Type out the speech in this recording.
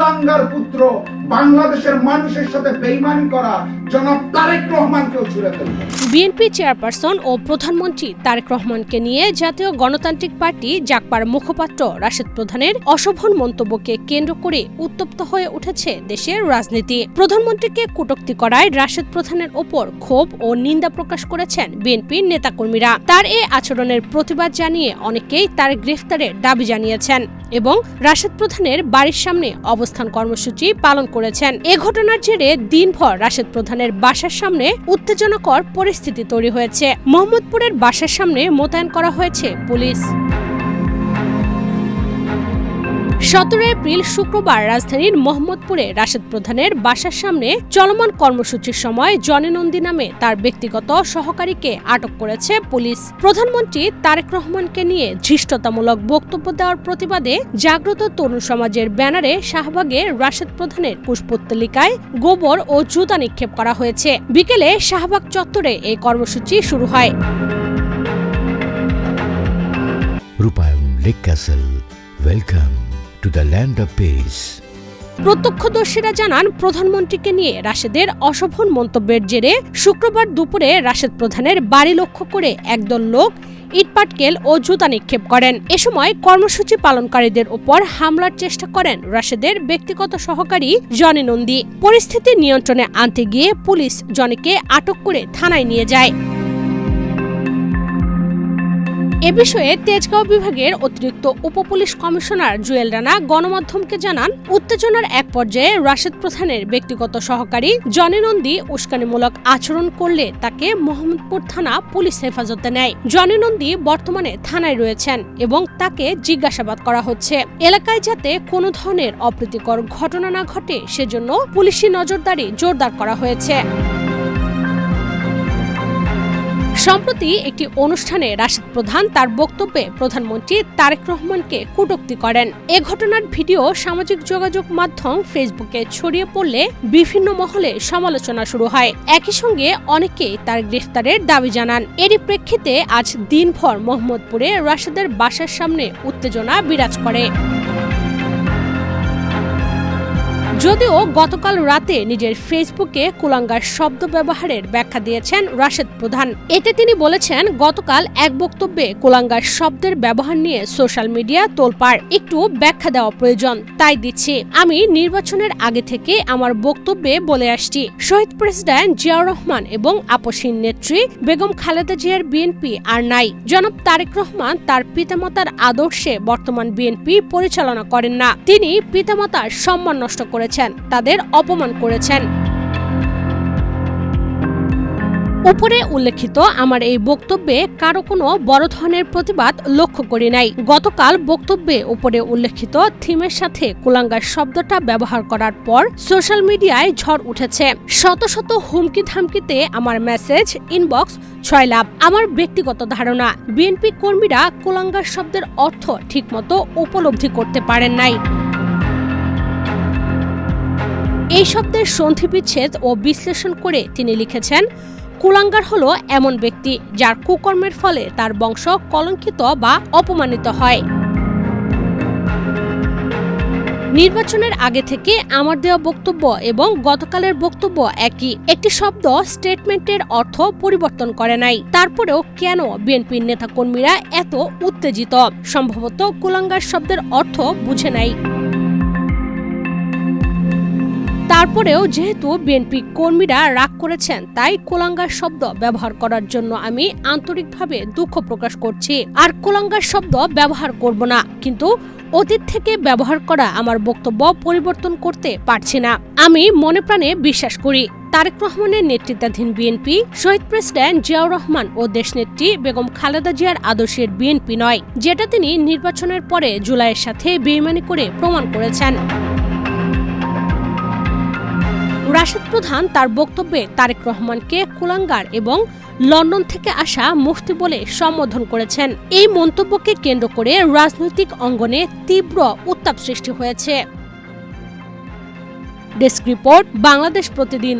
কুলাঙ্গার পুত্র বাংলাদেশের মানুষের সাথে বেইমানি করা জনাব তারেক রহমানকেও ছুঁড়ে ফেলবে। বিএনপি চেয়ারপারসন ও প্রধানমন্ত্রী তারেক রহমানকে নিয়ে জাতীয় গণতান্ত্রিক পার্টি জাগপার মুখপাত্র রাশেদ প্রধানের অশোভন মন্তব্যকে কেন্দ্র করে উত্তপ্ত হয়ে উঠেছে দেশের রাজনীতি। প্রধানমন্ত্রীকে কটূক্তি করায় রাশেদ প্রধানের ওপর ক্ষোভ ও নিন্দা প্রকাশ করেছেন বিএনপির নেতাকর্মীরা। তার এই আচরণের প্রতিবাদ জানিয়ে অনেকেই তার গ্রেফতারের দাবি জানিয়েছেন এবং রাশেদ প্রধানের বাড়ির সামনে অবস্থান কর্মসূচি পালন করেছেন। এ ঘটনার জেরে দিনভর রাশেদ প্রধানের বাসার সামনে উত্তেজনাকর পরিস্থিতি তৈরি হয়েছে। মোহাম্মদপুরের বাসার সামনে মোতায়েন করা হয়েছে পুলিশ। 17 এপ্রিল শুক্রবার রাজধানীর মোহাম্মদপুরে রাশেদ প্রধানের বাসার সামনে চলমান কর্মসূচির সময় জনি নন্দী নামে তার ব্যক্তিগত সহকারীকে আটক করেছে পুলিশ। প্রধানমন্ত্রী তারেক রহমানকে নিয়ে ধৃষ্টতামূলক বক্তব্য দেওয়ার প্রতিবাদে জাগ্রত তরুণ সমাজের ব্যানারে শাহবাগে রাশেদ প্রধানের পুষ্পোত্তলিকায় গোবর ও জুতা নিক্ষেপ করা হয়েছে। বিকেলে শাহবাগ চত্বরে এই কর্মসূচি শুরু হয়। রূপায়ণ lake castle, welcome to the land of piece. প্রত্যক্ষদর্শীরা জানান, প্রধানমন্ত্রীকে নিয়ে রাশেদের অশোভন মন্তব্যের জেরে শুক্রবার দুপুরে রাশেদ প্রধানের বাড়ি লক্ষ্য করে একদল লোক ইটপাটকেল ও জুতা নিক্ষেপ করেন। এ সময় কর্মসূচি পালনকারীদের উপর হামলার চেষ্টা করেন রাশেদের ব্যক্তিগত সহকারী জনি নন্দী। পরিস্থিতি নিয়ন্ত্রণে আনতে গিয়ে পুলিশ জনিকে আটক করে থানায় নিয়ে যায়। এ বিষয়ে তেজগাঁও বিভাগের অতিরিক্ত উপপুলিশ কমিশনার জুয়েল রানা গণমাধ্যমকে জানান, উত্তেজনার এক পর্যায়ে রাশেদ প্রধানের ব্যক্তিগত সহকারী জনি নন্দী উস্কানিমূলক আচরণ করলে তাকে মোহাম্মদপুর থানা পুলিশ হেফাজতে নেয়। জনি নন্দী বর্তমানে থানায় রয়েছেন এবং তাকে জিজ্ঞাসাবাদ করা হচ্ছে। এলাকায় যাতে কোনো ধরনের অপ্রীতিকর ঘটনা না ঘটে সেজন্য পুলিশি নজরদারি জোরদার করা হয়েছে। সম্প্রতি একটি অনুষ্ঠানে রাশেদ প্রধান তার বক্তব্যে প্রধানমন্ত্রী তারেক রহমানকে কটূক্তি করেন। এ ঘটনার ভিডিও সামাজিক যোগাযোগ মাধ্যম ফেসবুকে ছড়িয়ে পড়লে বিভিন্ন মহলে সমালোচনা শুরু হয়। একই সঙ্গে অনেকেই তার গ্রেফতারের দাবি জানান। এরই প্রেক্ষিতে আজ দিনভর মোহাম্মদপুরে রাশেদের বাসার সামনে উত্তেজনা বিরাজ করে। যদিও গতকাল রাতে নিজের ফেসবুকে কুলাঙ্গার শব্দ ব্যবহারের ব্যাখ্যা দিয়েছেন রাশেদ প্রধান। এতে তিনি বলেছেন, গতকাল এক বক্তব্যে কুলাঙ্গার শব্দের ব্যবহার নিয়ে সোশ্যাল মিডিয়া তোলপাড়। একটু ব্যাখ্যা দেওয়া প্রয়োজন, তাই দিচ্ছি। আমি নির্বাচনের আগে থেকে আমার বক্তব্যে বলে আসছি, শহীদ প্রেসিডেন্ট জিয়াউর রহমান এবং আপসহীন নেত্রী বেগম খালেদা জিয়ার বিএনপি আর নাই। জনাব তারেক রহমান তার পিতামাতার আদর্শে বর্তমান বিএনপি পরিচালনা করেন না। তিনি পিতামাতার সম্মান নষ্ট করেছেন, তাদের অপমান করেছেন। উপরে উল্লেখিত আমার এই বক্তব্যে কারো কোনো বড় ধরনের প্রতিবাদ লক্ষ্য করি নাই। গতকাল বক্তব্যে উপরে উল্লেখিত থিমের সাথে কুলাঙ্গার শব্দটা ব্যবহার করার পর সোশ্যাল মিডিয়ায় ঝড় উঠেছে। শত শত হুমকি ধামকিতে আমার মেসেজ ইনবক্স 6 লাভ। আমার ব্যক্তিগত ধারণা, বিএনপি কর্মীরা কুলাঙ্গার শব্দের অর্থ ঠিকমতো উপলব্ধি করতে পারেন নাই। এই শব্দের সন্ধিবিচ্ছেদ ও বিশ্লেষণ করে তিনি লিখেছেন, কুলাঙ্গার হলো এমন ব্যক্তি যার কুকর্মের ফলে তার বংশ কলঙ্কিত বা অপমানিত হয়। নির্বাচনের আগে থেকে আমার দেওয়া বক্তব্য এবং গতকালের বক্তব্য একই। একটি শব্দ স্টেটমেন্টের অর্থ পরিবর্তন করে নাই। তারপরেও কেন বিএনপির নেতাকর্মীরা এত উত্তেজিত? সম্ভবত কুলাঙ্গার শব্দের অর্থ বুঝে নাই। তারপরেও যেহেতু বিএনপি কর্মীরা রাগ করেছেন, তাই কুলাঙ্গার শব্দ ব্যবহার করার জন্য আমি আন্তরিকভাবে দুঃখ প্রকাশ করছি। আর কুলাঙ্গার শব্দ ব্যবহার করব না, কিন্তু অতীত থেকে ব্যবহার করা আমার বক্তব্য পরিবর্তন করতে পারছি না। আমি মনে প্রাণে বিশ্বাস করি তারেক রহমানের নেতৃত্বাধীন বিএনপি শহীদ প্রেসিডেন্ট জিয়াউর রহমান ও দেশনেত্রী বেগম খালেদা জিয়ার আদর্শের বিএনপি নয়, যেটা তিনি নির্বাচনের পরে জুলাইয়ের সাথে বেইমানি করে প্রমাণ করেছেন। রাশেদ প্রধান তার বক্তব্যে তারেক রহমানকে কুলাঙ্গার এবং লন্ডন থেকে আসা মুফতি বলে সম্বোধন করেছেন। এই মন্তব্যকে কেন্দ্র করে রাজনৈতিক অঙ্গনে তীব্র উত্তাপ সৃষ্টি হয়েছে। ডেস্ক রিপোর্ট, বাংলাদেশ প্রতিদিন।